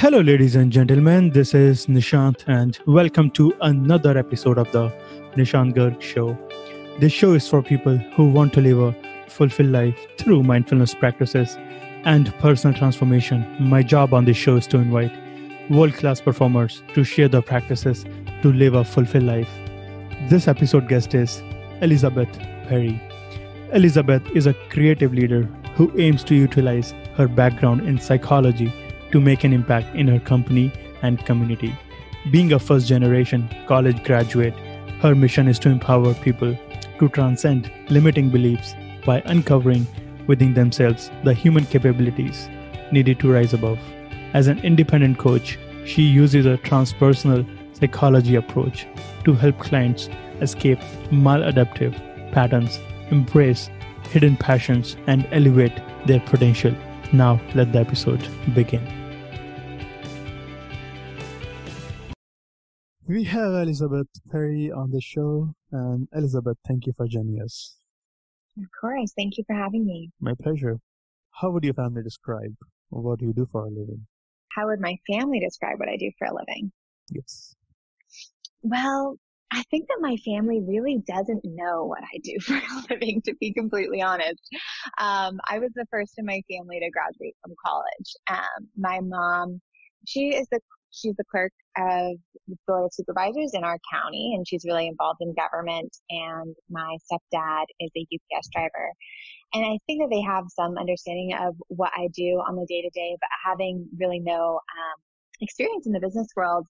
Hello, ladies and gentlemen. This is Nishant, and welcome to another episode of the Nishant Garg Show. This show is for people who want to live a fulfilled life through mindfulness practices and personal transformation. My job on this show is to invite world class performers to share their practices to live a fulfilled life. This episode guest is Elizabeth Perry. Elizabeth is a creative leader who aims to utilize her background in psychology to make an impact in her company and community. Being a first generation college graduate, her mission is to empower people to transcend limiting beliefs by uncovering within themselves the human capabilities needed to rise above. As an independent coach, she uses a transpersonal psychology approach to help clients escape maladaptive patterns, embrace hidden passions, and elevate their potential. Now, let the episode begin. We have Elizabeth Perry on the show. And Elizabeth, thank you for joining us. Of course. Thank you for having me. My pleasure. How would your family describe what you do for a living? How would my family describe what I do for a living? Yes. Well, I think that my family really doesn't know what I do for a living, to be completely honest. I was the first in my family to graduate from college. My mom, she's the clerk of the Board of Supervisors in our county, and she's really involved in government. And my stepdad is a UPS driver. And I think that they have some understanding of what I do on the day-to-day, but having really no experience in the business world,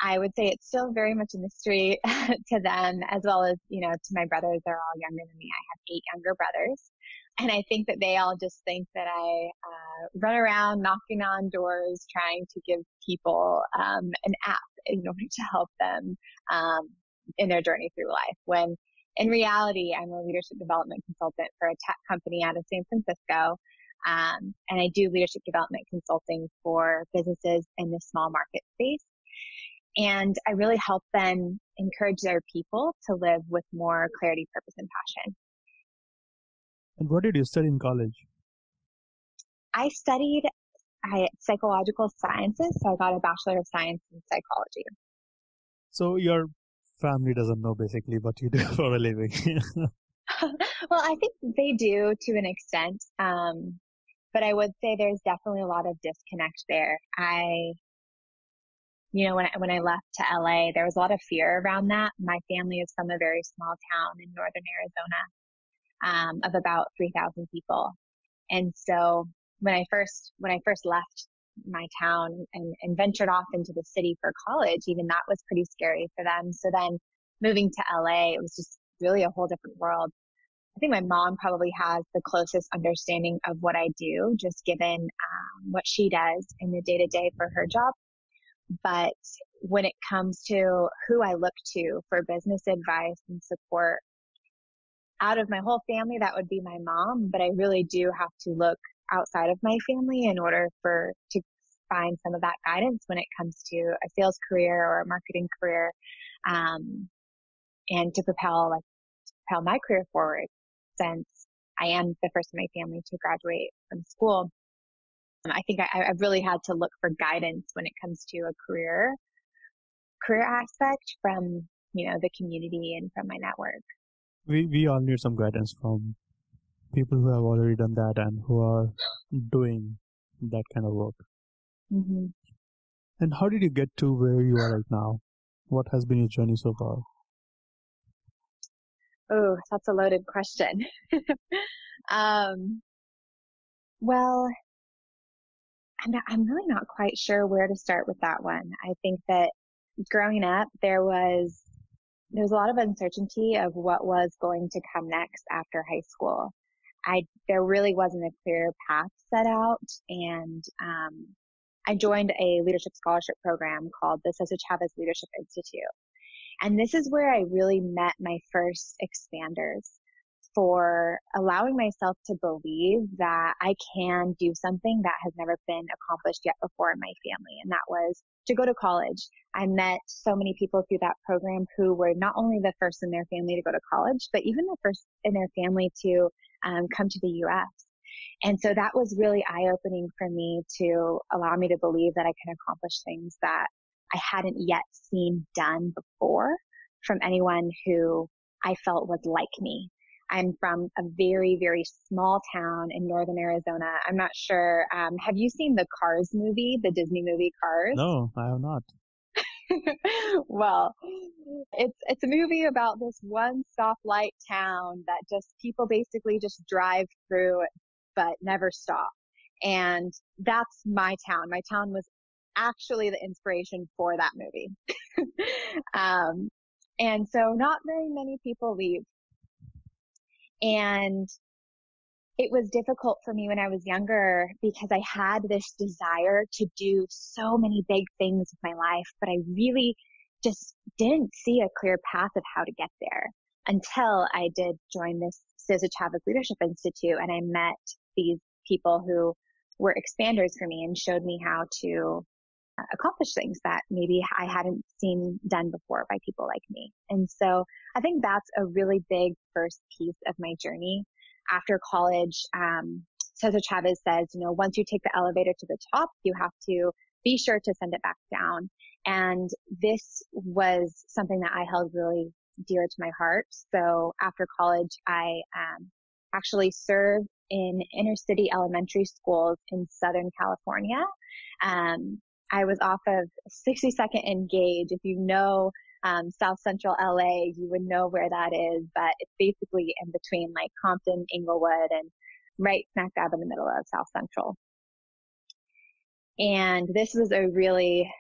I would say it's still very much a mystery to them, as well as, to my brothers. They're all younger than me. I have 8 younger brothers. And I think that they all just think that I run around knocking on doors, trying to give people an app in order to help them in their journey through life. When in reality, I'm a leadership development consultant for a tech company out of San Francisco. And I do leadership development consulting for businesses in the small market space. And I really help them encourage their people to live with more clarity, purpose, and passion. And what did you study in college? I studied psychological sciences, so I got a Bachelor of Science in Psychology. So your family doesn't know basically what you do for a living. Well, I think they do to an extent, but I would say there's definitely a lot of disconnect there. When I left to LA, there was a lot of fear around that. My family is from a very small town in northern Arizona, of about 3,000 people. And so when I first left my town and ventured off into the city for college, even that was pretty scary for them. So then moving to LA, it was just really a whole different world. I think my mom probably has the closest understanding of what I do, just given what she does in the day-to-day for her job. But when it comes to who I look to for business advice and support, out of my whole family, that would be my mom. But I really do have to look outside of my family in order to find some of that guidance when it comes to a sales career or a marketing career, and to propel my career forward. Since I am the first in my family to graduate from school, I think I really had to look for guidance when it comes to a career aspect from, the community and from my network. We all need some guidance from people who have already done that and who are doing that kind of work. Mm-hmm. And how did you get to where you are right now? What has been your journey so far? Oh, that's a loaded question. Well, I'm really not quite sure where to start with that one. I think that growing up, there was a lot of uncertainty of what was going to come next after high school. There really wasn't a clear path set out, and I joined a leadership scholarship program called the Cesar Chavez Leadership Institute. And this is where I really met my first expanders for allowing myself to believe that I can do something that has never been accomplished yet before in my family. And that was to go to college. I met so many people through that program who were not only the first in their family to go to college, but even the first in their family to come to the U.S. And so that was really eye-opening for me to allow me to believe that I can accomplish things that I hadn't yet seen done before from anyone who I felt was like me. I'm from a very, very small town in northern Arizona. I'm not sure. Have you seen the Cars movie, the Disney movie Cars? No, I have not. Well, it's a movie about this one stoplight town that just people basically just drive through but never stop. And that's my town. My town was actually the inspiration for that movie. And so not very many people leave. And it was difficult for me when I was younger because I had this desire to do so many big things with my life, but I really just didn't see a clear path of how to get there until I did join this Cesar Chavez Leadership Institute, and I met these people who were expanders for me and showed me how to accomplish things that maybe I hadn't seen done before by people like me. And so I think that's a really big first piece of my journey. After college, Cesar Chavez says, once you take the elevator to the top, you have to be sure to send it back down. And this was something that I held really dear to my heart. So after college, I actually served in inner city elementary schools in Southern California. I was off of 62nd and Gage. If you know South Central LA, you would know where that is, but it's basically in between like Compton, Inglewood, and right smack dab in the middle of South Central. And this was a really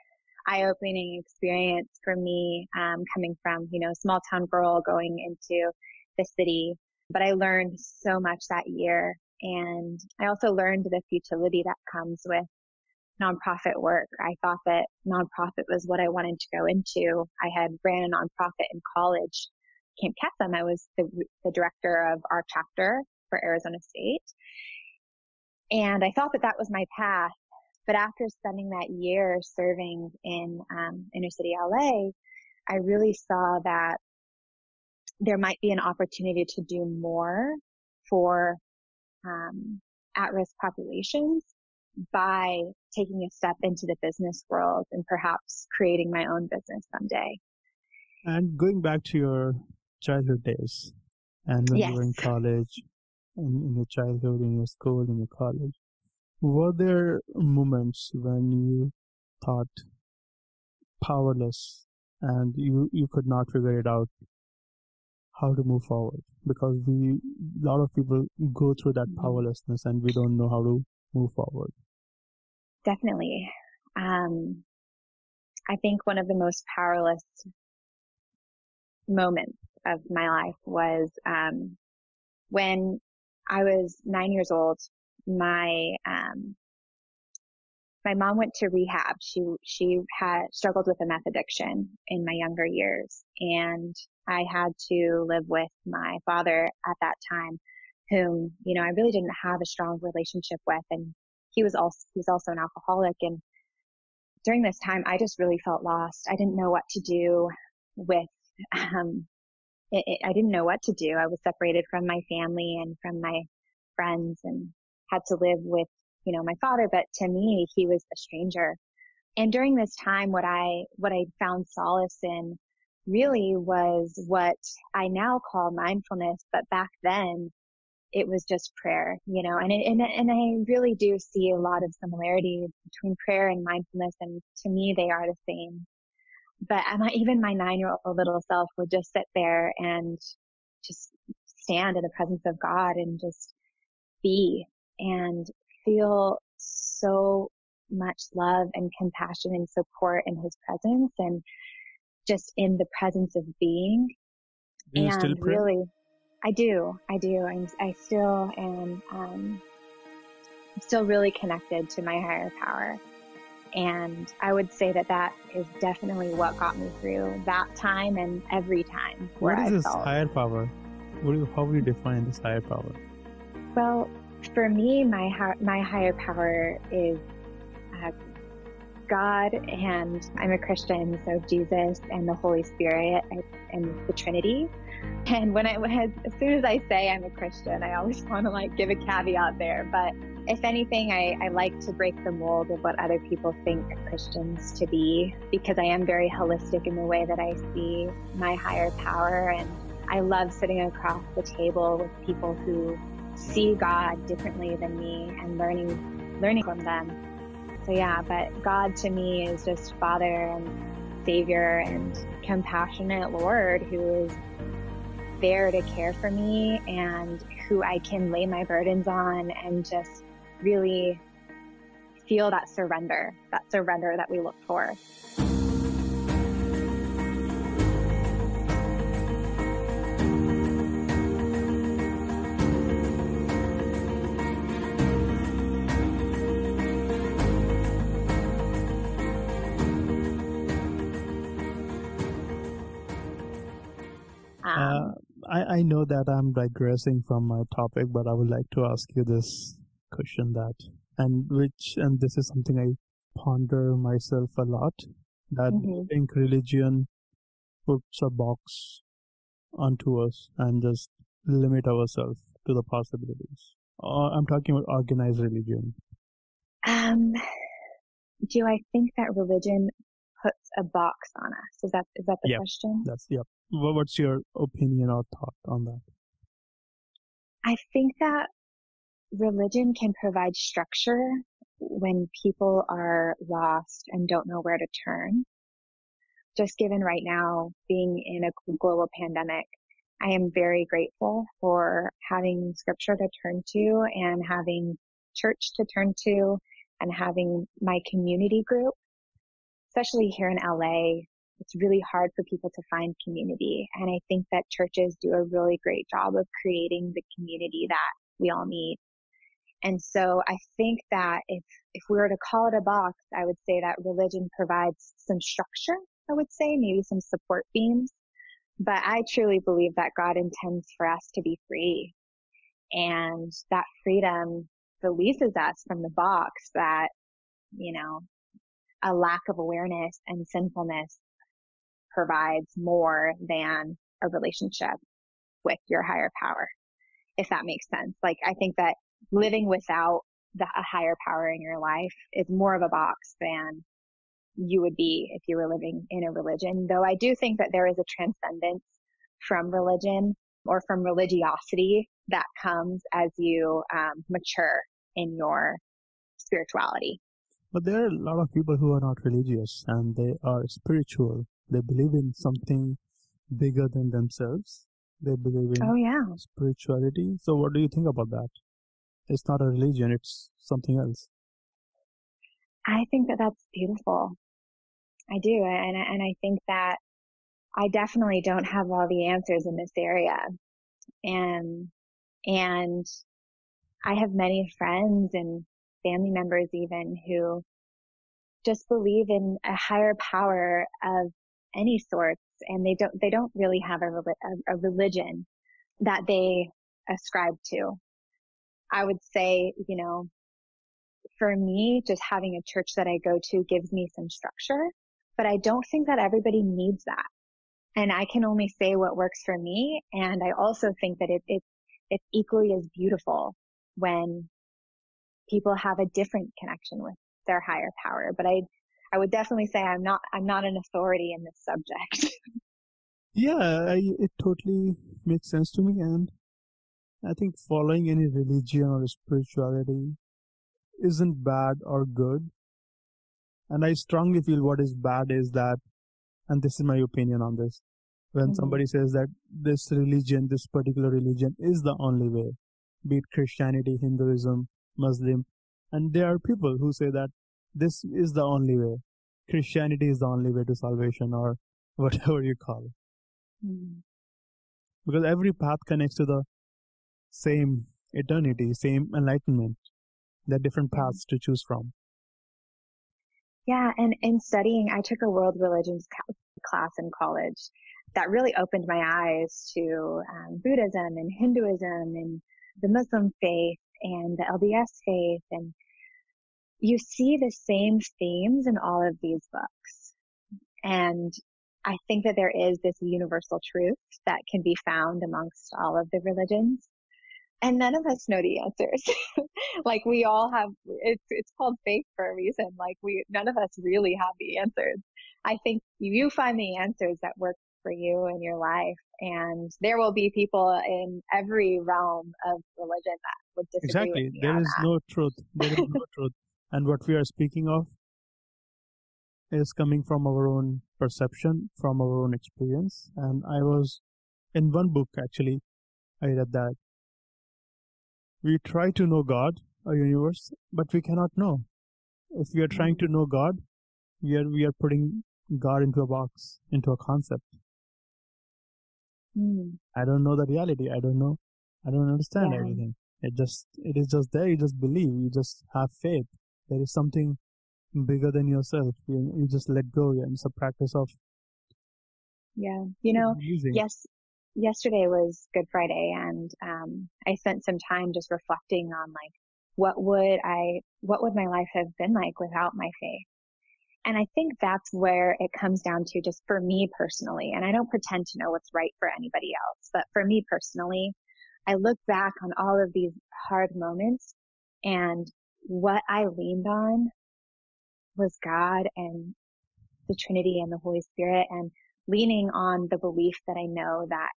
eye-opening experience for me, coming from, small town girl going into the city. But I learned so much that year. And I also learned the futility that comes with nonprofit work. I thought that nonprofit was what I wanted to go into. I had ran a nonprofit in college, Camp Kesem. I was the director of our chapter for Arizona State. And I thought that that was my path. But after spending that year serving in inner city LA, I really saw that there might be an opportunity to do more for at-risk populations by taking a step into the business world and perhaps creating my own business someday. And going back to your childhood days, and when you were in college, in your childhood, in your school, in your college, were there moments when you thought powerless and you could not figure it out how to move forward? Because a lot of people go through that powerlessness and we don't know how to move forward. Definitely. I think one of the most powerless moments of my life was when I was 9 years old. My mom went to rehab. She had struggled with a meth addiction in my younger years, and I had to live with my father at that time, whom, I really didn't have a strong relationship with, and he was also an alcoholic. And during this time, I just really felt lost. I didn't know what to do with, I didn't know what to do. I was separated from my family and from my friends and had to live with, my father, but to me, he was a stranger. And during this time, what I found solace in really was what I now call mindfulness, but back then it was just prayer, and I really do see a lot of similarity between prayer and mindfulness. And to me, they are the same. But even my 9-year-old little self would just sit there and just stand in the presence of God and just be and feel so much love and compassion and support in his presence and just in the presence of being. Do you and still pray? Really, I do. I still am, I'm still really connected to my higher power. And I would say that is definitely what got me through that time and every time where What is I this felt. higher power? How would you define this higher power? Well, for me, my higher power is God, and I'm a Christian, so Jesus and the Holy Spirit and the Trinity. And as soon as I say I'm a Christian, I always want to give a caveat there. But if anything, I like to break the mold of what other people think Christians to be, because I am very holistic in the way that I see my higher power. And I love sitting across the table with people who see God differently than me and learning from them. So yeah, but God to me is just Father and Savior and compassionate Lord who is there to care for me and who I can lay my burdens on and just really feel that surrender that we look for. I know that I'm digressing from my topic, but I would like to ask you this question and this is something I ponder myself a lot, that I think religion puts a box onto us and just limit ourselves to the possibilities. I'm talking about organized religion. Do I think that religion puts a box on us? Is that the question? Yep. What's your opinion or thought on that? I think that religion can provide structure when people are lost and don't know where to turn. Just given right now being in a global pandemic, I am very grateful for having scripture to turn to and having church to turn to and having my community group. Especially here in LA, it's really hard for people to find community. And I think that churches do a really great job of creating the community that we all need. And so I think that if we were to call it a box, I would say that religion provides some structure, I would say, maybe some support themes. But I truly believe that God intends for us to be free. And that freedom releases us from the box that, a lack of awareness and sinfulness provides more than a relationship with your higher power, if that makes sense. I think that living without a higher power in your life is more of a box than you would be if you were living in a religion. Though I do think that there is a transcendence from religion or from religiosity that comes as you mature in your spirituality. But there are a lot of people who are not religious and they are spiritual. They believe in something bigger than themselves. They believe in spirituality. So what do you think about that? It's not a religion, it's something else. I think that that's beautiful. I do. And I think that I definitely don't have all the answers in this area. And I have many friends and family members even who just believe in a higher power of any sorts, and they don't really have a religion that they ascribe to. I would say, for me, just having a church that I go to gives me some structure, but I don't think that everybody needs that. And I can only say what works for me. And I also think that it's equally as beautiful when people have a different connection with their higher power. But I would definitely say I'm not an authority in this subject. Yeah, it totally makes sense to me. And I think following any religion or spirituality isn't bad or good. And I strongly feel what is bad is that, and this is my opinion on this, when somebody says that this particular religion is the only way, be it Christianity, Hinduism, Muslim, and there are people who say that this is the only way. Christianity is the only way to salvation, or whatever you call it. Because every path connects to the same eternity, same enlightenment. There are different paths to choose from. Yeah, and in studying, I took a world religions class in college that really opened my eyes to Buddhism and Hinduism and the Muslim faith and the LDS faith. And you see the same themes in all of these books. And I think that there is this universal truth that can be found amongst all of the religions. And none of us know the answers. Like we all have, it's called faith for a reason. Like none of us really have the answers. I think you find the answers that work for you in your life. And there will be people in every realm of religion that would disagree with Exactly. me There on is no truth. There is no truth. And what we are speaking of is coming from our own perception, from our own experience. And I was in one book, actually, I read that we try to know God, a universe, but we cannot know. If we are trying to know God, we are putting God into a box, into a concept. I don't know the reality. I don't know. I don't understand everything. It is just there. You just believe. You just have faith. There is something bigger than yourself. You just let go. And it's a practice of. Yeah. You know, yesterday was Good Friday, and I spent some time just reflecting on like what would my life have been like without my faith? And I think that's where it comes down to, just for me personally. And I don't pretend to know what's right for anybody else, but for me personally, I look back on all of these hard moments, and what I leaned on was God and the Trinity and the Holy Spirit, and leaning on the belief that I know that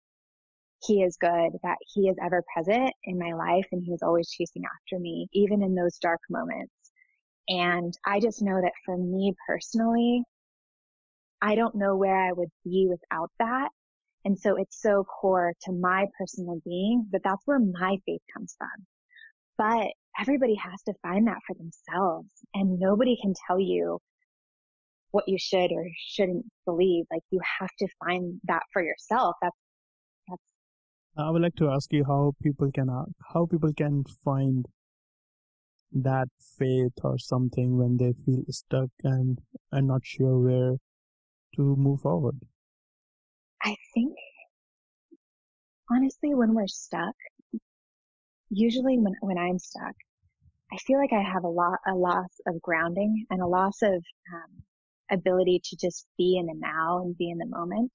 He is good, that He is ever present in my life, and He is always chasing after me, even in those dark moments. And I just know that for me personally, I don't know where I would be without that. And so it's so core to my personal being that that's where my faith comes from. But everybody has to find that for themselves, and nobody can tell you what you should or shouldn't believe. Like, you have to find that for yourself. That's I would like to ask you how people can find that faith or something when they feel stuck and not sure where to move forward. I think, honestly, when we're stuck, usually when I'm stuck, I feel like I have a loss of grounding and a loss of ability to just be in the now and be in the moment.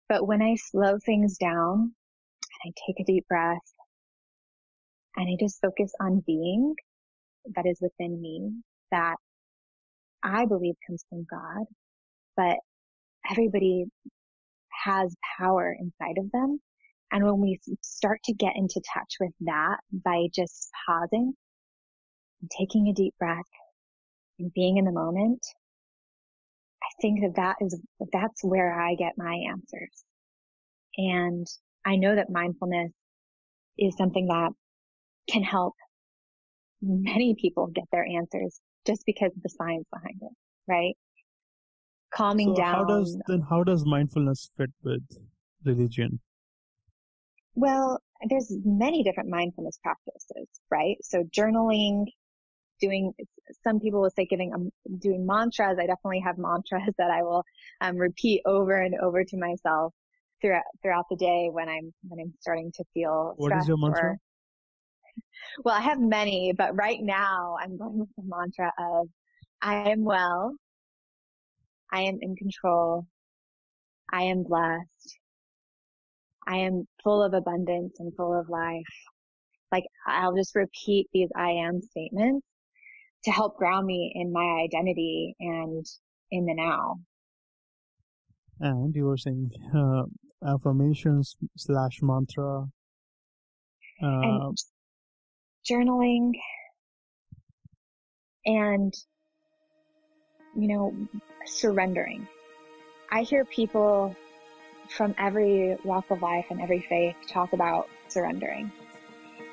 But when I slow things down and I take a deep breath and I just focus on being that is within me, that I believe comes from God, but everybody has power inside of them. And when we start to get into touch with that by just pausing and taking a deep breath and being in the moment, I think that's where I get my answers. And I know that mindfulness is something that can help many people get their answers just because of the science behind it, right? Calming down. How does mindfulness fit with religion? Well, there's many different mindfulness practices, right? So journaling, some people will say doing mantras. I definitely have mantras that I will repeat over and over to myself throughout the day when I'm starting to feel stressed. What is your mantra? Well, I have many, but right now I'm going with the mantra of I am well, I am in control, I am blessed, I am full of abundance and full of life. Like, I'll just repeat these I am statements to help ground me in my identity and in the now. And you were saying affirmations / mantra. And journaling and, surrendering. I hear people from every walk of life and every faith talk about surrendering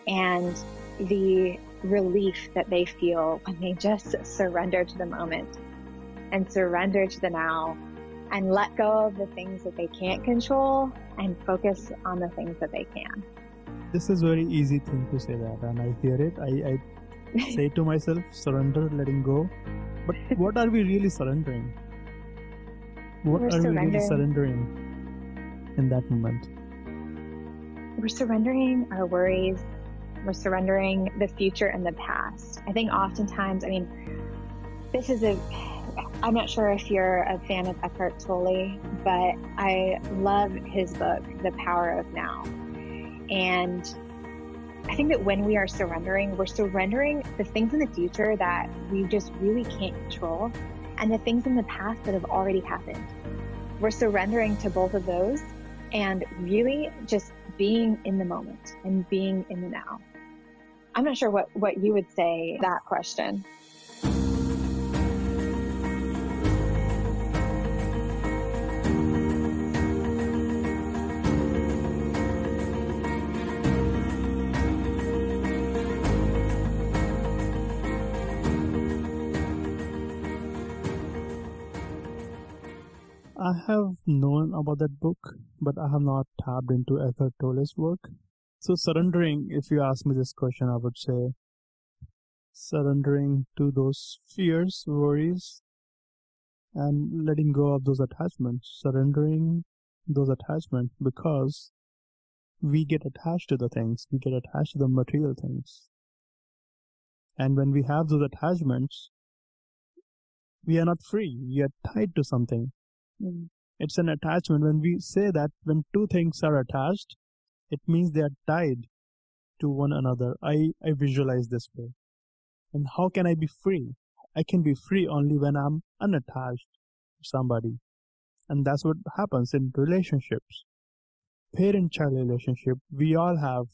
and the relief that they feel when they just surrender to the moment and surrender to the now and let go of the things that they can't control and focus on the things that they can. This is a very easy thing to say that, and I hear it. I say to myself, surrender, letting go. But what are we really surrendering? What are we really surrendering in that moment? We're surrendering our worries We're surrendering the future and the past. I think oftentimes, I mean, I'm not sure if you're a fan of Eckhart Tolle, but I love his book, The Power of Now. And I think that when we are surrendering, we're surrendering the things in the future that we just really can't control and the things in the past that have already happened. We're surrendering to both of those and really just being in the moment and being in the now. I'm not sure what you would say to that question. I have known about that book, but I have not tapped into Eckhart Tolle's work. So surrendering, if you ask me this question, I would say surrendering to those fears, worries, and letting go of those attachments. Surrendering those attachments because we get attached to the things, we get attached to the material things. And when we have those attachments, we are not free, we are tied to something. It's an attachment. When we say that when two things are attached, it means they are tied to one another. I visualize this way. And how can I be free? I can be free only when I'm unattached to somebody. And that's what happens in relationships. Parent-child relationship, we all have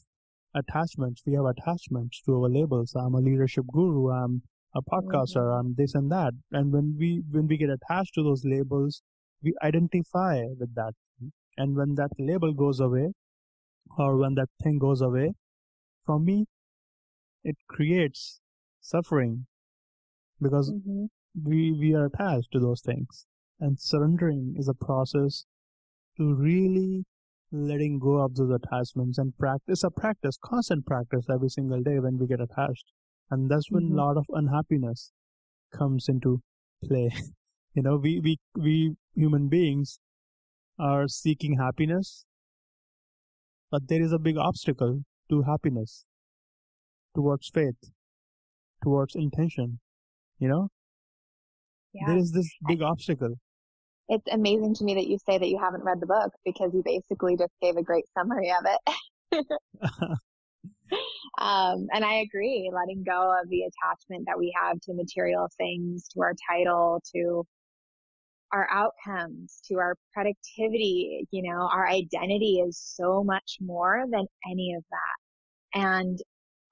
attachments. We have attachments to our labels. I'm a leadership guru. I'm a podcaster. I'm this and that. And when we get attached to those labels, we identify with that. And when that label goes away, or when that thing goes away from me, it creates suffering because we are attached to those things. And surrendering is a process to really letting go of those attachments and practice constant practice every single day when we get attached. And that's when a lot of unhappiness comes into play. We human beings are seeking happiness, but there is a big obstacle to happiness, towards faith, towards intention. There is this big obstacle. It's amazing to me that you say that you haven't read the book because you basically just gave a great summary of it. And I agree, letting go of the attachment that we have to material things, to our title, to our outcomes, to our productivity, our identity is so much more than any of that. And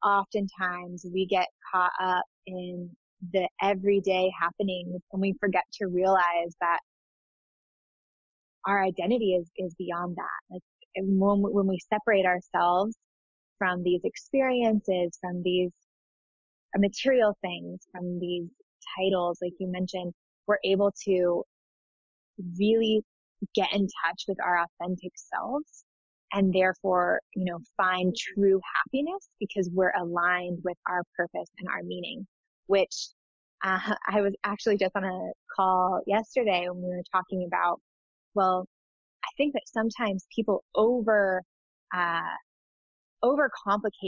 oftentimes we get caught up in the everyday happenings and we forget to realize that our identity is beyond that. Like when we separate ourselves from these experiences, from these material things, from these titles, like you mentioned, we're able to really get in touch with our authentic selves and therefore, find true happiness because we're aligned with our purpose and our meaning, which I was actually just on a call yesterday when we were talking about, well, I think that sometimes people overcomplicate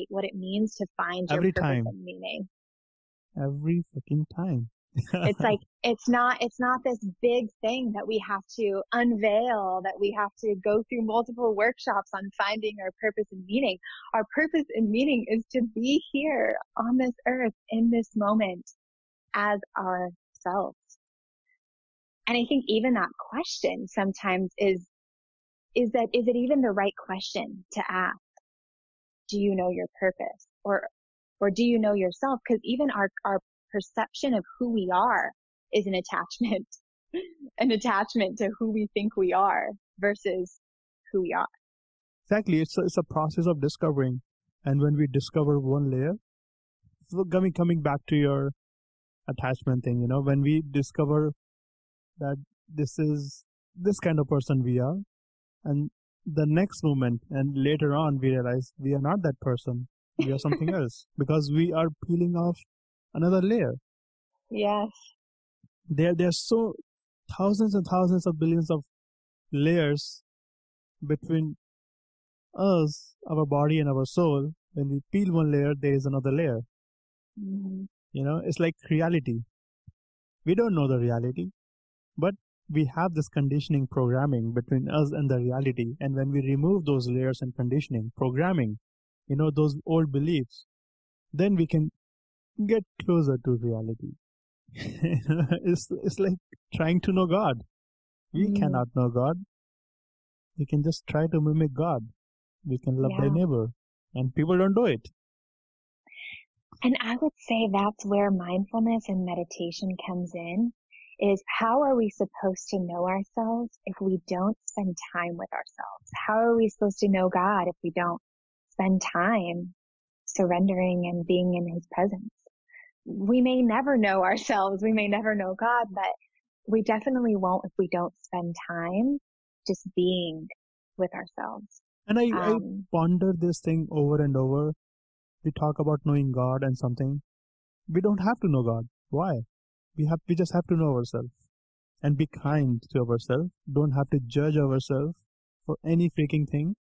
what it means to find your purpose and meaning. Every fucking time. It's like, it's not this big thing that we have to unveil, that we have to go through multiple workshops on finding our purpose and meaning. Our purpose and meaning is to be here on this earth in this moment as ourselves. And I think even that question sometimes is it even the right question to ask? Do you know your purpose? Or do you know yourself? Because even our perception of who we are is an attachment to who we think we are versus who we are. Exactly. It's a process of discovering. And when we discover one layer, so coming back to your attachment thing, when we discover that this is this kind of person we are, and the next moment and later on we realize we are not that person, we are something else because we are peeling off another layer. Yes. There's so thousands and thousands of billions of layers between us, our body and our soul, When we peel one layer, there is another layer. Mhm. It's like reality. We don't know the reality, but we have this conditioning programming between us and the reality. And when we remove those layers and conditioning, programming, those old beliefs, then we can get closer to reality. It's like trying to know God. We Mhm. cannot know God. We can just try to mimic God. We can love thy Yeah. neighbor, and people don't do it. And I would say that's where mindfulness and meditation comes in, is how are we supposed to know ourselves if we don't spend time with ourselves? How are we supposed to know God if we don't spend time surrendering and being in his presence? We may never know ourselves. We may never know God, but we definitely won't if we don't spend time just being with ourselves. And I Um, ponder this thing over and over. We talk about knowing God and something. We don't have to know God. Why? We just have to know ourselves and be kind to ourselves. Don't have to judge ourselves for any freaking thing.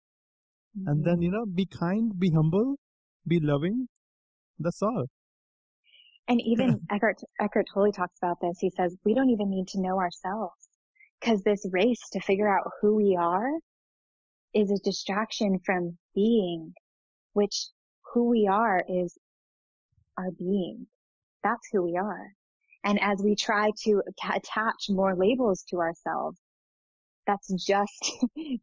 And then, mhm. be kind, be humble, be loving. That's all. And even Eckhart Tolle talks about this. He says, we don't even need to know ourselves because this race to figure out who we are is a distraction from being, which who we are is our being. That's who we are. And as we try to attach more labels to ourselves, that's just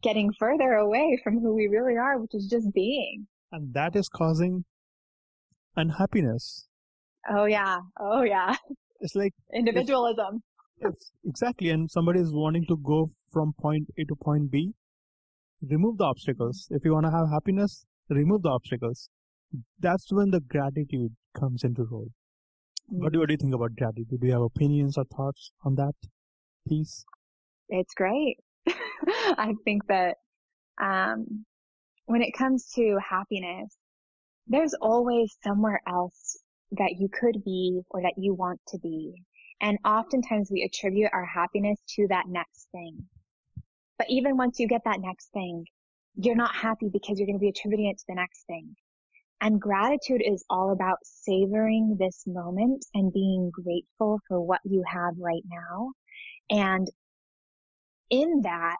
getting further away from who we really are, which is just being. And that is causing unhappiness. Oh yeah. Oh yeah. It's like if, Individualism. if exactly, and somebody is wanting to go from point A to point B, remove the obstacles. If you want to have happiness, remove the obstacles. That's when the gratitude comes into role. What do you think about gratitude? Do you have opinions or thoughts on that piece? It's great. I think that um, when it comes to happiness, there's always somewhere else that you could be or that you want to be. And oftentimes we attribute our happiness to that next thing. But even once you get that next thing, you're not happy because you're going to be attributing it to the next thing. And gratitude is all about savoring this moment and being grateful for what you have right now. And in that,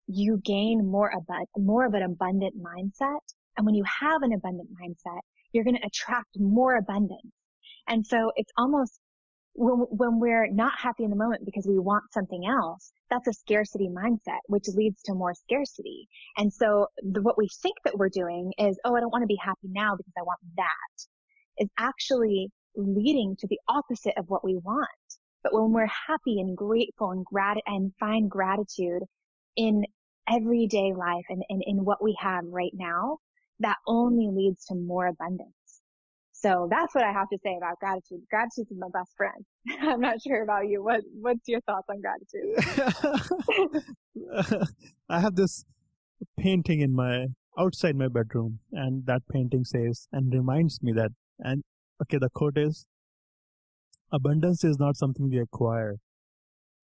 you gain more of an abundant mindset. And when you have an abundant mindset, you're going to attract more abundance. And so it's almost when we're not happy in the moment because we want something else, that's a scarcity mindset, which leads to more scarcity. And so what we think that we're doing is, oh, I don't want to be happy now because I want that, is actually leading to the opposite of what we want. But when we're happy and grateful and find gratitude in everyday life and in what we have right now, that only leads to more abundance. So that's what I have to say about gratitude. Gratitude is my best friend. I'm not sure about you. What's your thoughts on gratitude? I have this painting in my outside my bedroom, and that painting says and reminds me that. And okay, the quote is: "Abundance is not something we acquire.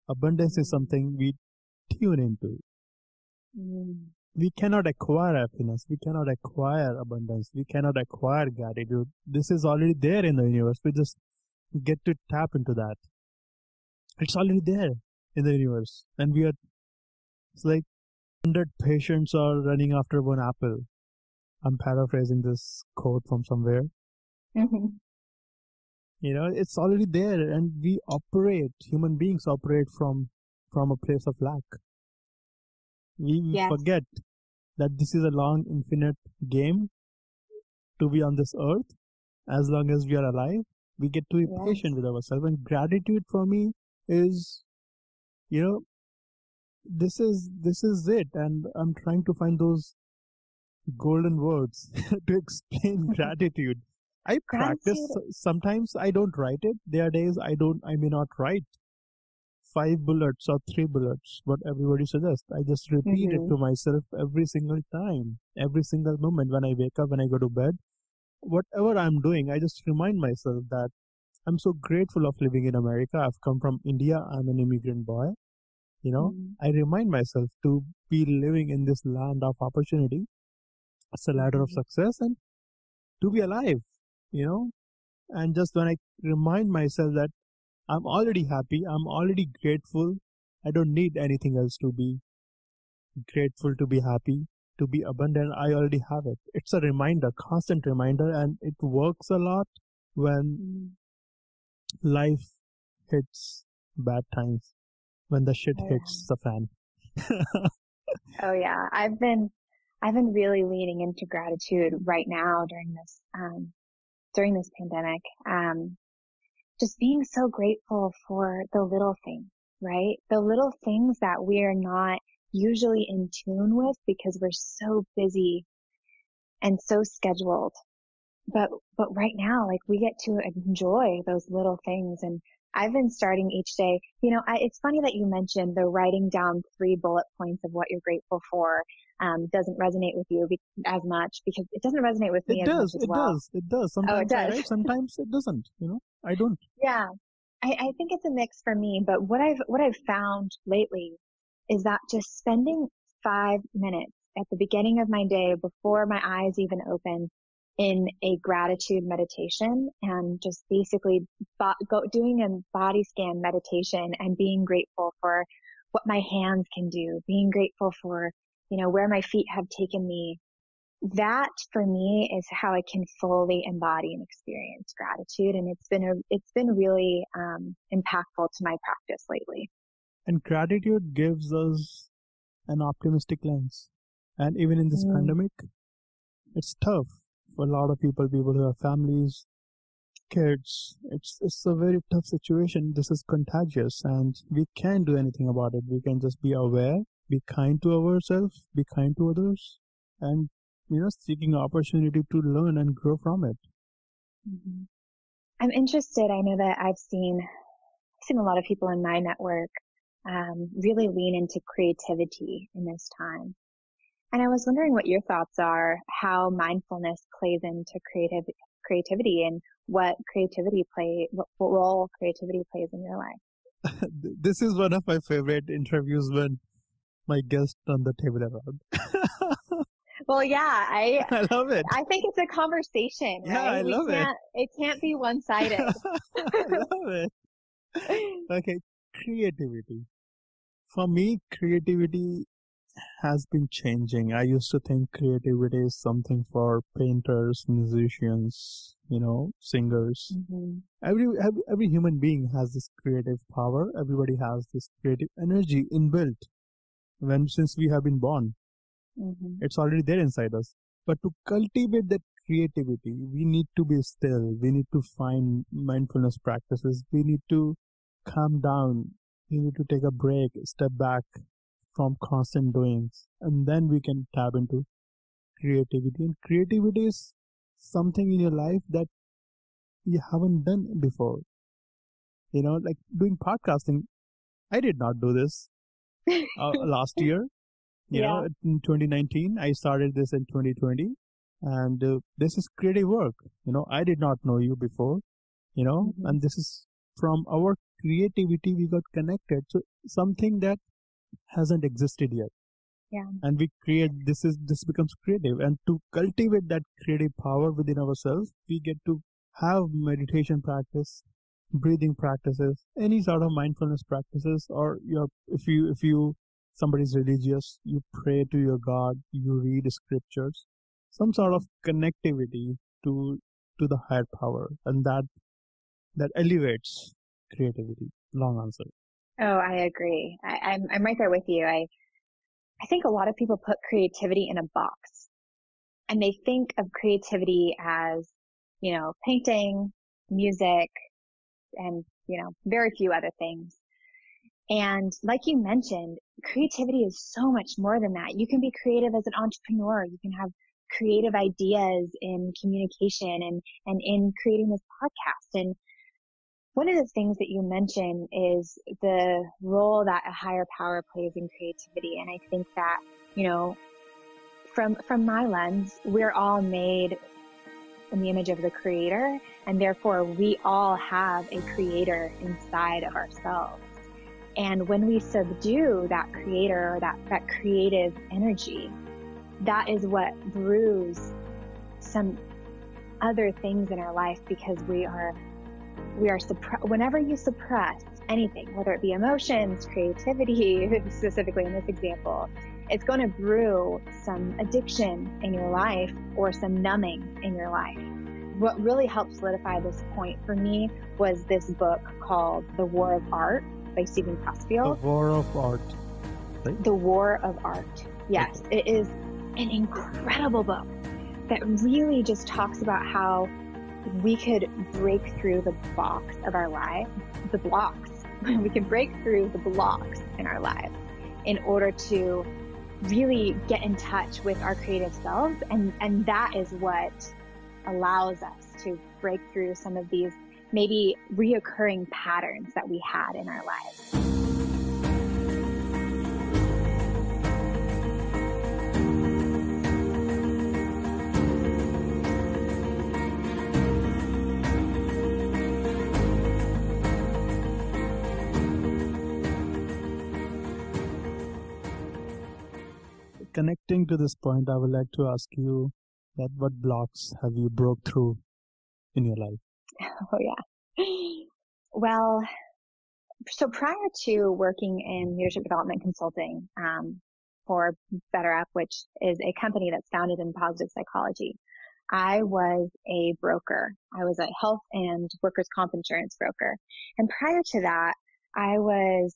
Abundance is something we tune into." Mm. We cannot acquire happiness. We cannot acquire abundance. We cannot acquire gratitude. This is already there in the universe. We just get to tap into that. It's already there in the universe. And it's like 100 patients are running after one apple. I'm paraphrasing this quote from somewhere. Mhm. It's already there, and human beings operate from a place of lack. We Yes. forget that this is a long, infinite game to be on this earth. As long as we are alive, we get to be patient Yes. with ourselves. And gratitude for me is, you know, this is it. And I'm trying to find those golden words to explain gratitude. I practice. Gratitude. Sometimes I don't write it. There are days I may not write 5 bullets or 3 bullets, what everybody suggests. I just repeat it Mm-hmm. to myself every single time, every single moment when I wake up, when I go to bed, whatever I'm doing, I just remind myself that I'm so grateful of living in America. I've come from India. I'm an immigrant boy. Mm-hmm. I remind myself to be living in this land of opportunity. It's a ladder of Mm-hmm. success, and to be alive, you know. And just when I remind myself that I'm already happy, I'm already grateful, I don't need anything else to be grateful, to be happy, to be abundant. I already have it. It's a reminder, constant reminder, and it works a lot when life hits bad times, when the shit hits the fan. Oh yeah, I've been really leaning into gratitude right now during this pandemic. Just being so grateful for the little things, right? The little things that we're not usually in tune with because we're so busy and so scheduled. But right now, like, we get to enjoy those little things. And I've been starting each day, it's funny that you mentioned the writing down 3 bullet points of what you're grateful for, doesn't resonate with you as much, because it doesn't resonate with me as much as well. It does. Sometimes I write, sometimes it doesn't, I don't. Yeah. I think it's a mix for me, but what I've found lately is that just spending 5 minutes at the beginning of my day before my eyes even open in a gratitude meditation, and just basically doing a body scan meditation and being grateful for what my hands can do, being grateful for, where my feet have taken me. That for me is how I can fully embody and experience gratitude. And it's been really impactful to my practice lately. And gratitude gives us an optimistic lens. And even in this pandemic, it's tough for a lot of people who have families, kids. It's a very tough situation. This is contagious, and we can't do anything about it. We can just be aware, be kind to ourselves, be kind to others, and seeking opportunity to learn and grow from it. Mm-hmm. I'm interested. I know that I've seen a lot of people in my network really lean into creativity in this time. And I was wondering what your thoughts are, how mindfulness plays into creativity, and what role creativity plays in your life. This is one of my favorite interviews when my guests turn the table around. Well, yeah, I love it. I think it's a conversation, yeah, right? I love it. It can't be one-sided. I love it. Okay, creativity. For me, creativity has been changing. I used to think creativity is something for painters, musicians, singers. Mm-hmm. Every human being has this creative power. Everybody has this creative energy inbuilt since we have been born. Mm-hmm. It's already there inside us. But to cultivate that creativity, we need to be still. We need to find mindfulness practices. We need to calm down. We need to take a break, step back from constant doings, and then we can tap into creativity. And creativity is something in your life that you haven't done before. Like doing podcasting. I did not do this last year. In 2019, I started this in 2020, and this is creative work. I did not know you before, Mm-hmm. and this is from our creativity we got connected to something that hasn't existed yet. Yeah. And we create, this becomes creative. And to cultivate that creative power within ourselves, we get to have meditation practice, breathing practices, any sort of mindfulness practices, or if you somebody's religious, you pray to your God, you read scriptures, some sort of connectivity to the higher power, and that elevates creativity. Long answer. Oh, I agree. I'm right there with you. I think a lot of people put creativity in a box, and they think of creativity as, painting, music, and, very few other things. And like you mentioned, creativity is so much more than that. You can be creative as an entrepreneur. You can have creative ideas in communication and in creating this podcast. And one of the things that you mentioned is the role that a higher power plays in creativity. And I think that, from my lens, we're all made in the image of the creator, and therefore we all have a creator inside of ourselves. And when we subdue that creator, or that creative energy, that is what brews some other things in our life because whenever you suppress anything, whether it be emotions, creativity, specifically in this example, it's going to brew some addiction in your life or some numbing in your life. What really helped solidify this point for me was this book called The War of Art by Stephen Pressfield. The War of Art. Right? The War of Art. Yes, it is an incredible book that really just talks about how we could break through the box of our life, the blocks. We can break through the blocks in our lives in order to really get in touch with our creative selves. And that is what allows us to break through some of these maybe reoccurring patterns that we had in our lives. Connecting to this point, I would like to ask you that what blocks have you broke through in your life? Oh, yeah. Well, so prior to working in leadership development consulting for BetterUp, which is a company that's founded in positive psychology, I was a broker. I was a health and workers' comp insurance broker. And prior to that, I was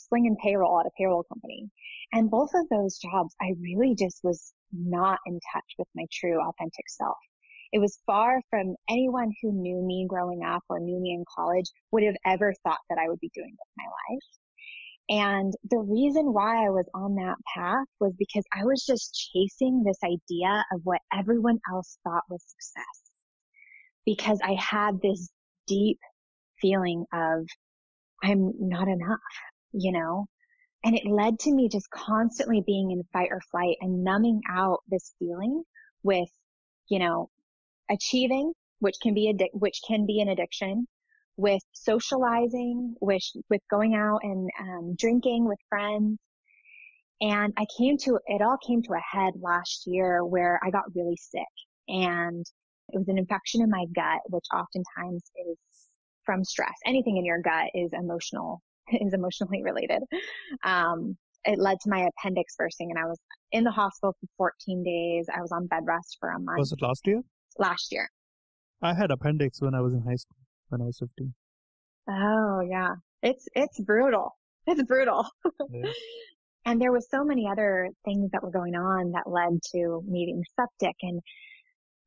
slinging payroll at a payroll company. And both of those jobs, I really just was not in touch with my true authentic self. It was far from anyone who knew me growing up or knew me in college would have ever thought that I would be doing with my life. And the reason why I was on that path was because I was just chasing this idea of what everyone else thought was success. Because I had this deep feeling of I'm not enough, you know? And it led to me just constantly being in fight or flight and numbing out this feeling with, you know, achieving, which can be an addiction, with socializing, with going out and drinking with friends. And it all came to a head last year where I got really sick, and it was an infection in my gut, which oftentimes is from stress. Anything in your gut is emotionally related. It led to my appendix bursting, and I was in the hospital for 14 days. I was on bed rest for a month. Was it last year? Last year. I had appendix when I was in high school, when I was 15. Oh, yeah. It's brutal. It's brutal. Yeah. And there was so many other things that were going on that led to me being septic. And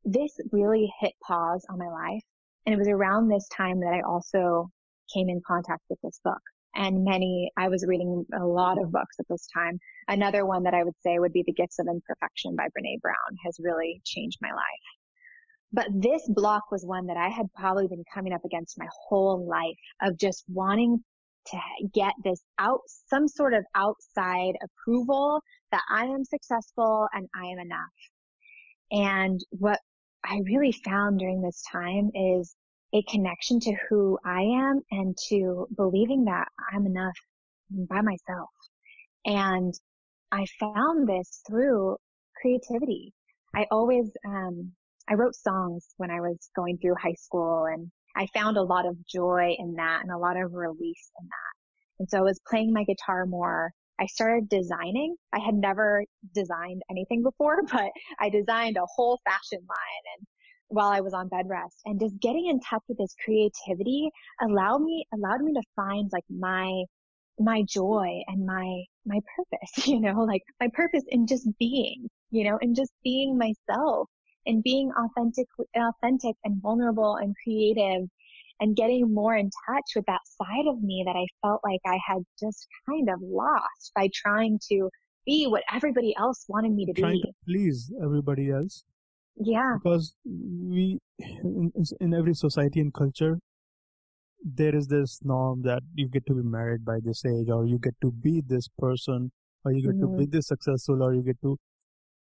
this really hit pause on my life. And it was around this time that I also came in contact with this book. And I was reading a lot of books at this time. Another one that I would say would be The Gifts of Imperfection by Brene Brown has really changed my life. But this block was one that I had probably been coming up against my whole life, of just wanting to get some sort of outside approval that I am successful and I am enough. And what I really found during this time is a connection to who I am and to believing that I'm enough by myself. And I found this through creativity. I wrote songs when I was going through high school, and I found a lot of joy in that and a lot of release in that. And so I was playing my guitar more. I started designing. I had never designed anything before, but I designed a whole fashion line and while I was on bed rest, and just getting in touch with this creativity allowed me to find like my joy and my purpose, like my purpose in just being, and just being myself and being authentic and vulnerable and creative and getting more in touch with that side of me that I felt like I had just kind of lost by trying to be what everybody else wanted me to be. Trying to please everybody else. Yeah. Because we, in every society and culture, there is this norm that you get to be married by this age, or you get to be this person, or you get to be this successful, or you get to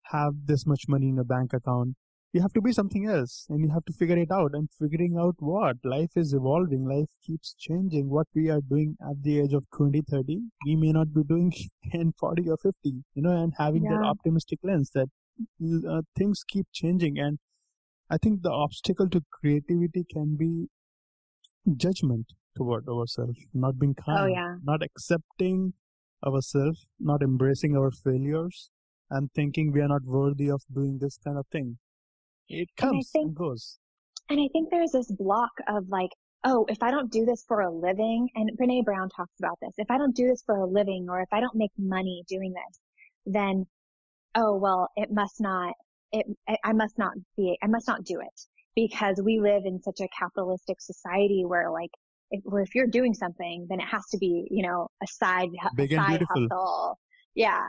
have this much money in a bank account. You have to be something else, and you have to figure it out. And figuring out what? Life is evolving. Life keeps changing. What we are doing at the age of 20, 30, we may not be doing in 40 or 50, and having that optimistic lens that things keep changing. And I think the obstacle to creativity can be judgment toward ourselves, not being Oh kind, yeah. not accepting ourselves, not embracing our failures, and thinking we are not worthy of doing this kind of thing. It And I comes think, and goes. and I think there's this block of like, oh, if I don't do this for a living, and Brene Brown talks about this, if I don't do this for a living, or if I don't make money doing this, then, oh, well, it must not, I must not I must not do it, because we live in such a capitalistic society where like, if you're doing something, then it has to be, a Big and side beautiful. hustle. Yeah.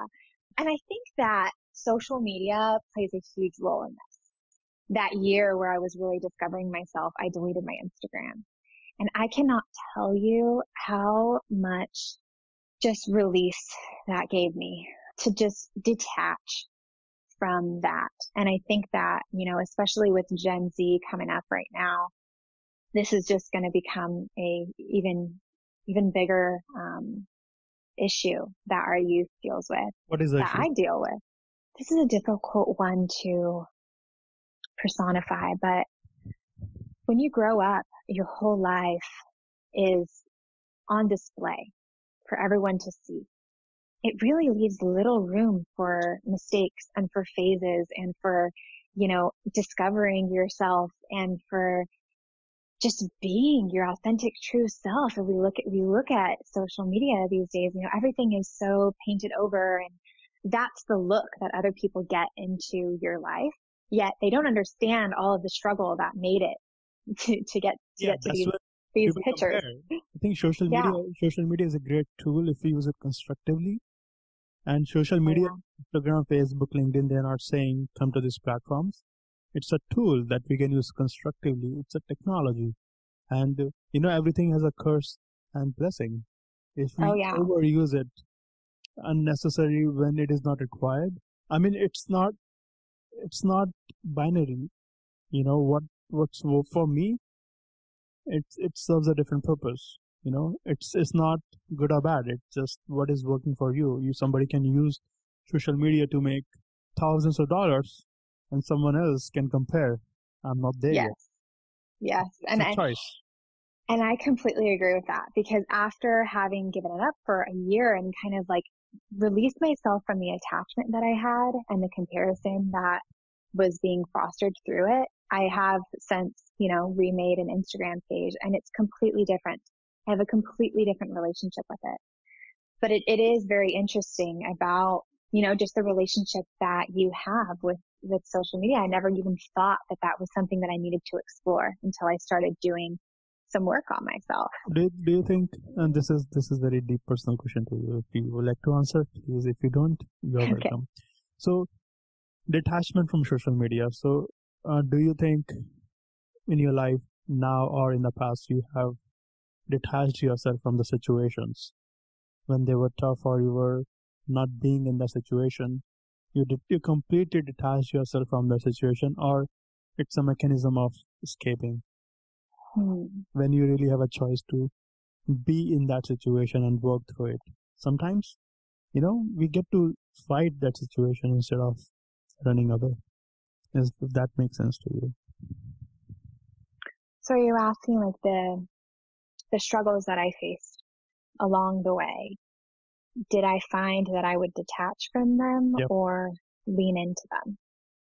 And I think that social media plays a huge role in this. That year where I was really discovering myself, I deleted my Instagram. And I cannot tell you how much just release that gave me to just detach from that. And I think that, especially with Gen Z coming up right now, this is just going to become a even bigger, issue that our youth deals with, What is the that issue? I deal with. This is a difficult one to personify, but when you grow up, your whole life is on display for everyone to see. It really leaves little room for mistakes and for phases and for, discovering yourself and for just being your authentic true self. And we look at social media these days, everything is so painted over, and that's the look that other people get into your life. Yet they don't understand all of the struggle that made it to get to That's what these people pictures. compare. I think social Yeah. media is a great tool if we use it constructively. And social Oh, media, yeah. Instagram, Facebook, LinkedIn, they're not saying come to these platforms. It's a tool that we can use constructively. It's a technology. And everything has a curse and blessing. If Oh, we yeah. overuse it unnecessary when it is not required, I mean, it's not binary. What's for me, it serves a different purpose. It's not good or bad. It's just what is working for you. Somebody can use social media to make thousands of dollars, and someone else can compare. I'm not there Yes. yet. Yes. It's a choice. And I completely agree with that, because after having given it up for a year and kind of like released myself from the attachment that I had and the comparison that was being fostered through it, I have since, remade an Instagram page, and it's completely different. I have a completely different relationship with it. But it is very interesting about, just the relationship that you have with social media. I never even thought that that was something that I needed to explore until I started doing some work on myself. Do you think, and this is very deep personal question to you, if you would like to answer, please. If you don't, you're Okay. welcome. So, detachment from social media. So, do you think in your life now or in the past you have detached yourself from the situations when they were tough, or you were not being in the situation? You completely detach yourself from the situation, or it's a mechanism of escaping when you really have a choice to be in that situation and work through it. Sometimes, we get to fight that situation instead of running away. If that makes sense to you. So you're asking like the struggles that I faced along the way. Did I find that I would detach from them Yep. or lean into them?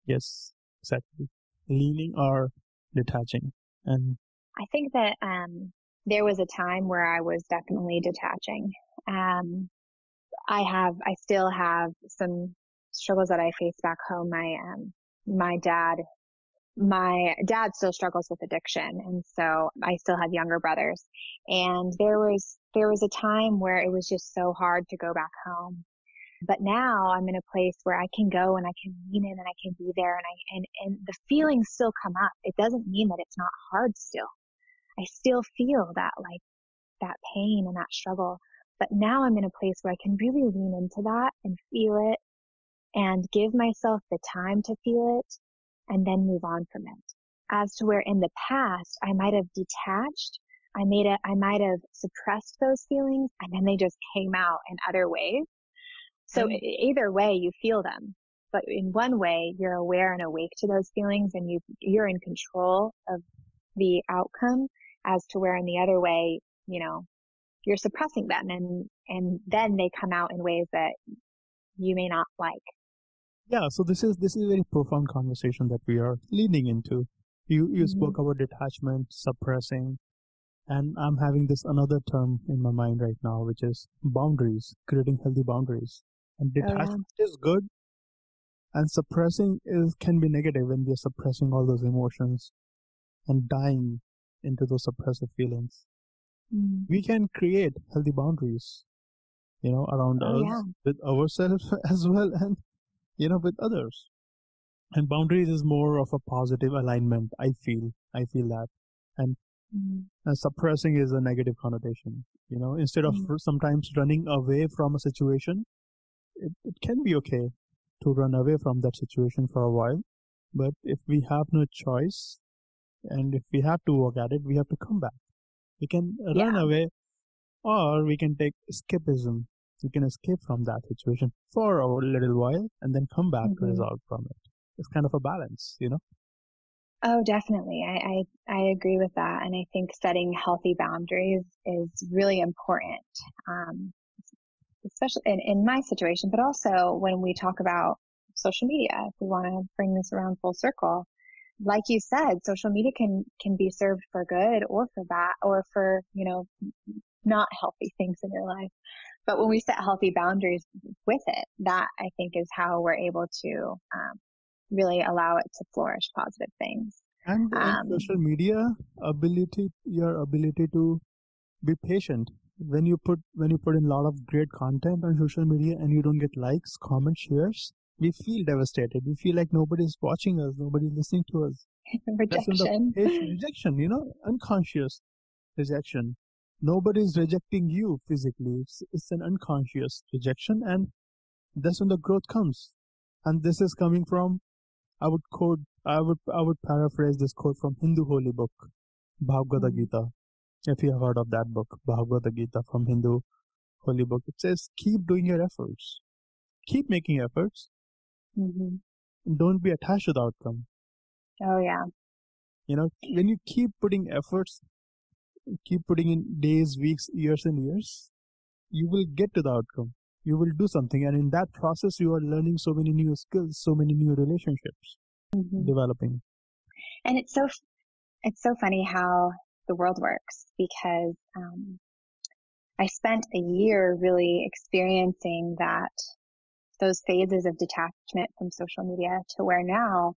Yes, exactly. Leaning or detaching. And I think that there was a time where I was definitely detaching. I still have some struggles that I face back home. My dad still struggles with addiction, and so I still have younger brothers. And there was a time where it was just so hard to go back home. But now I'm in a place where I can go and I can lean in and I can be there, and the feelings still come up. It doesn't mean that it's not hard still. I still feel that pain and that struggle. But now I'm in a place where I can really lean into that and feel it and give myself the time to feel it and then move on from it. As to where in the past I might have detached, I might have suppressed those feelings, and then they just came out in other ways. So either way, you feel them. but in one way, you're aware and awake to those feelings, and you're in control of the outcome, as to where in the other way, you're suppressing them, and then they come out in ways that you may not like. Yeah, so this is a very profound conversation that we are leaning into. You spoke about detachment, suppressing, and I'm having this another term in my mind right now, which is boundaries, creating healthy boundaries. And detachment is good, and suppressing can be negative when we are suppressing all those emotions and dying into those suppressive feelings. We can create healthy boundaries, around us, with ourselves as well, and with others. And boundaries is more of a positive alignment. I feel that. And suppressing is a negative connotation. Instead of sometimes running away from a situation, it can be okay to run away from that situation for a while. But if we have no choice, and if we have to work at it, we have to come back. We can run away, or we can take escapism. We can escape from that situation for a little while and then come back to resolve from it. It's kind of a balance, Oh, definitely. I agree with that. And I think setting healthy boundaries is really important, especially in my situation, but also when we talk about social media. If we want to bring this around full circle, like you said, social media can be served for good or for bad, or for, not healthy things in your life. But when we set healthy boundaries with it, that I think is how we're able to really allow it to flourish positive things. And social media your ability to be patient. When you put in a lot of great content on social media and you don't get likes, comments, shares, we feel devastated. We feel like nobody's watching us, nobody's listening to us. Rejection. That's rejection, unconscious rejection. Nobody's rejecting you physically. It's an unconscious rejection, and that's when the growth comes. And this is coming from, I would paraphrase this quote from Hindu holy book, Bhagavad Gita. If you have heard of that book, Bhagavad Gita from Hindu holy book, it says, keep doing your efforts. Keep making efforts. Don't be attached to the outcome. Oh, yeah. When you keep putting efforts, keep putting in days, weeks, years and years, you will get to the outcome. You will do something. And in that process, you are learning so many new skills, so many new relationships developing. And it's so funny how the world works, because I spent a year really experiencing those phases of detachment from social media, to where now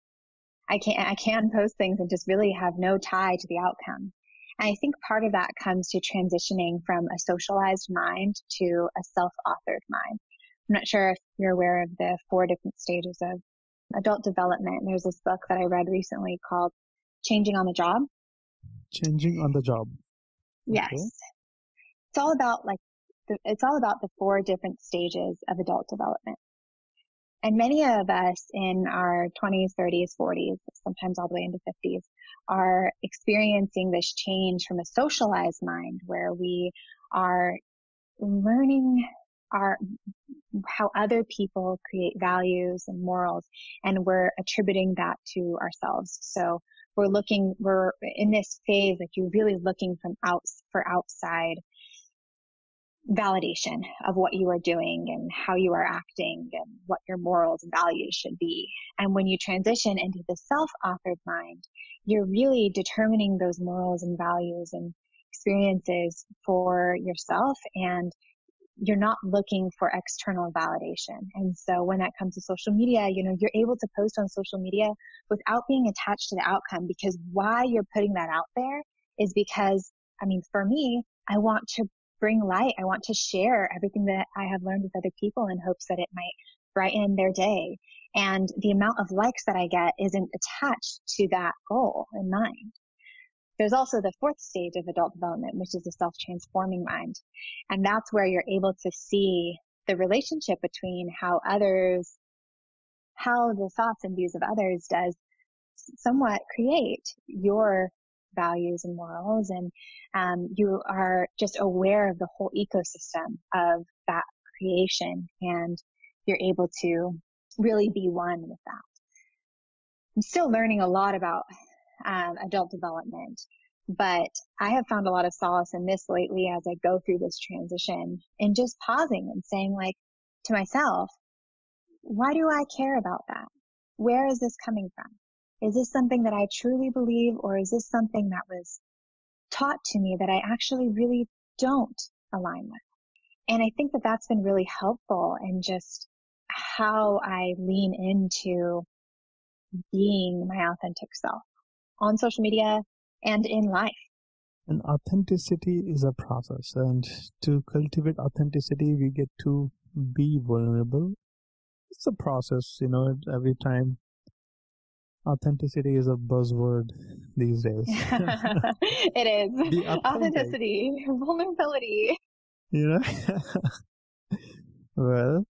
I can post things and just really have no tie to the outcome. And I think part of that comes to transitioning from a socialized mind to a self-authored mind. I'm not sure if you're aware of the 4 different stages of adult development. There's this book that I read recently called Changing on the Job. Changing on the Job. Yes. Okay. It's all about the 4 different stages of adult development. And many of us in our 20s, 30s, 40s, sometimes all the way into 50s, are experiencing this change from a socialized mind, where we are learning how other people create values and morals, and we're attributing that to ourselves. So we're in this phase, like, you're really looking for outside validation of what you are doing and how you are acting and what your morals and values should be. And when you transition into the self-authored mind, you're really determining those morals and values and experiences for yourself, and you're not looking for external validation. And so when that comes to social media, you're able to post on social media without being attached to the outcome, because why you're putting that out there is because, for me, I want to bring light. I want to share everything that I have learned with other people in hopes that it might brighten their day. And the amount of likes that I get isn't attached to that goal in mind. There's also the 4th stage of adult development, which is the self-transforming mind. And that's where you're able to see the relationship between how the thoughts and views of others does somewhat create your values and morals. And you are just aware of the whole ecosystem of that creation. And you're able to really be one with that. I'm still learning a lot about adult development, but I have found a lot of solace in this lately as I go through this transition and just pausing and saying, like, to myself, why do I care about that? Where is this coming from? Is this something that I truly believe, or is this something that was taught to me that I actually really don't align with? And I think that that's been really helpful in just how I lean into being my authentic self on social media and in life. And authenticity is a process. And to cultivate authenticity, we get to be vulnerable. It's a process, every time. Authenticity is a buzzword these days. It is. Be authentic. Authenticity, vulnerability. Well,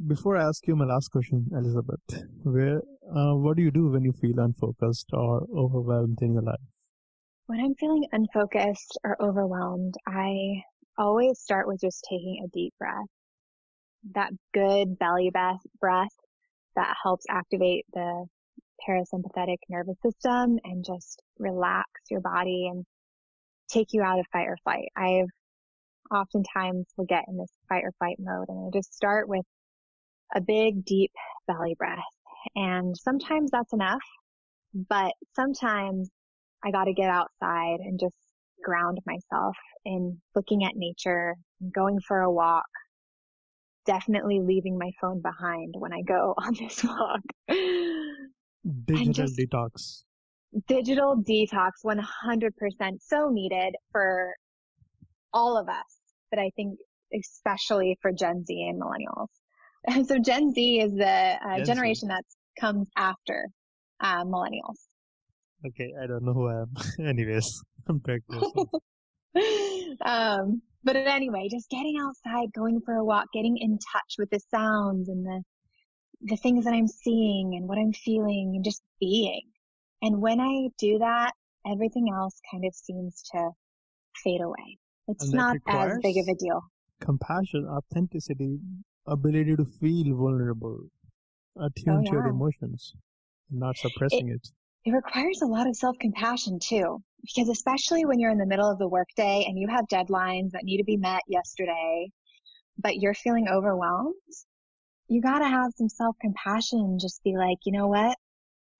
before I ask you my last question, Elizabeth, what do you do when you feel unfocused or overwhelmed in your life? When I'm feeling unfocused or overwhelmed, I always start with just taking a deep breath. That good belly breath that helps activate the parasympathetic nervous system and just relax your body and take you out of fight or flight. I've oftentimes will get in this fight or flight mode, and I just start with a big, deep belly breath. And sometimes that's enough, but sometimes I got to get outside and just ground myself in looking at nature, going for a walk, definitely leaving my phone behind when I go on this walk. Digital detox. Digital detox, 100%, so needed for all of us, but I think especially for Gen Z and millennials. And so Gen Z is the generation that comes after millennials. Okay, I don't know who I am. Anyways, I'm practicing. But anyway, just getting outside, going for a walk, getting in touch with the sounds and the things that I'm seeing and what I'm feeling and just being. And when I do that, everything else kind of seems to fade away. It's not as big of a deal. Compassion, authenticity, ability to feel vulnerable, attune to your emotions, not suppressing it. It requires a lot of self-compassion too, because especially when you're in the middle of the workday and you have deadlines that need to be met yesterday, but you're feeling overwhelmed, you got to have some self-compassion and just be like, you know what?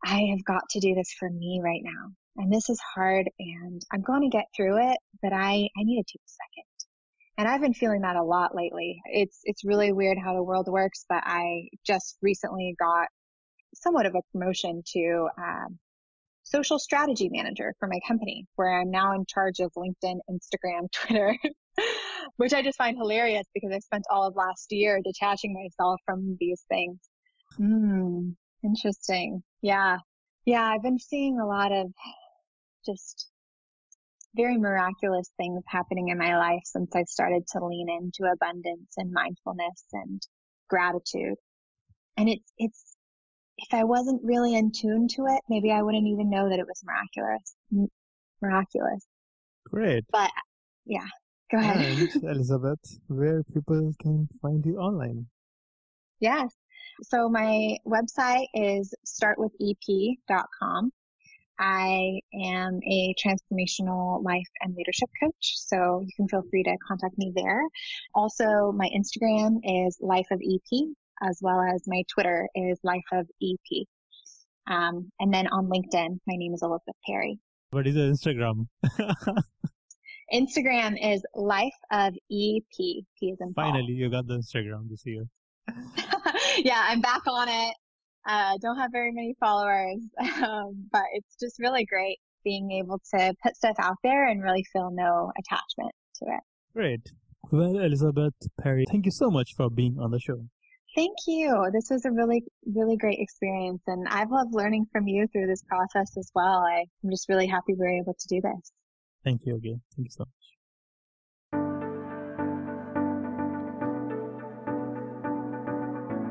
I have got to do this for me right now. And this is hard and I'm going to get through it, but I need to take a second. And I've been feeling that a lot lately. It's really weird how the world works, but I just recently got somewhat of a promotion to social strategy manager for my company, where I'm now in charge of LinkedIn, Instagram, Twitter, which I just find hilarious because I spent all of last year detaching myself from these things. Interesting. Yeah. I've been seeing a lot of just very miraculous things happening in my life since I started to lean into abundance and mindfulness and gratitude. And it's if I wasn't really in tune to it, maybe I wouldn't even know that it was miraculous. Great. But yeah, go ahead. And Elizabeth, where people can find you online? Yes. So my website is startwithep.com. I am a transformational life and leadership coach, so you can feel free to contact me there. Also, my Instagram is Life of EP, as well as my Twitter is Life of EP. And then on LinkedIn, my name is Elizabeth Perry. What is your Instagram? Instagram is Life of EP. P is in Paul. Finally, you got the Instagram this year. Yeah, I'm back on it. Don't have very many followers, but it's just really great being able to put stuff out there and really feel no attachment to it. Great. Well, Elizabeth Perry, thank you so much for being on the show. Thank you. This was a really, really great experience, and I've loved learning from you through this process as well. I'm just really happy we were able to do this. Thank you again. Thank you so much.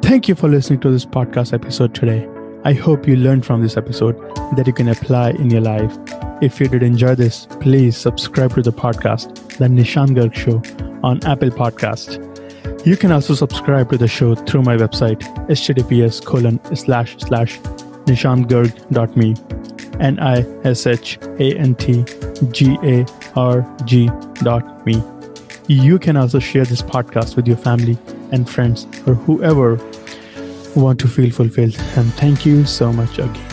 Thank you for listening to this podcast episode today. I hope you learned from this episode that you can apply in your life. If you did enjoy this, please subscribe to the podcast, The Nishant Garg Show, on Apple Podcast. You can also subscribe to the show through my website, https://nishantgarg.me, NISHANTGARG.me. You can also share this podcast with your family and friends or whoever want to feel fulfilled. And thank you so much again.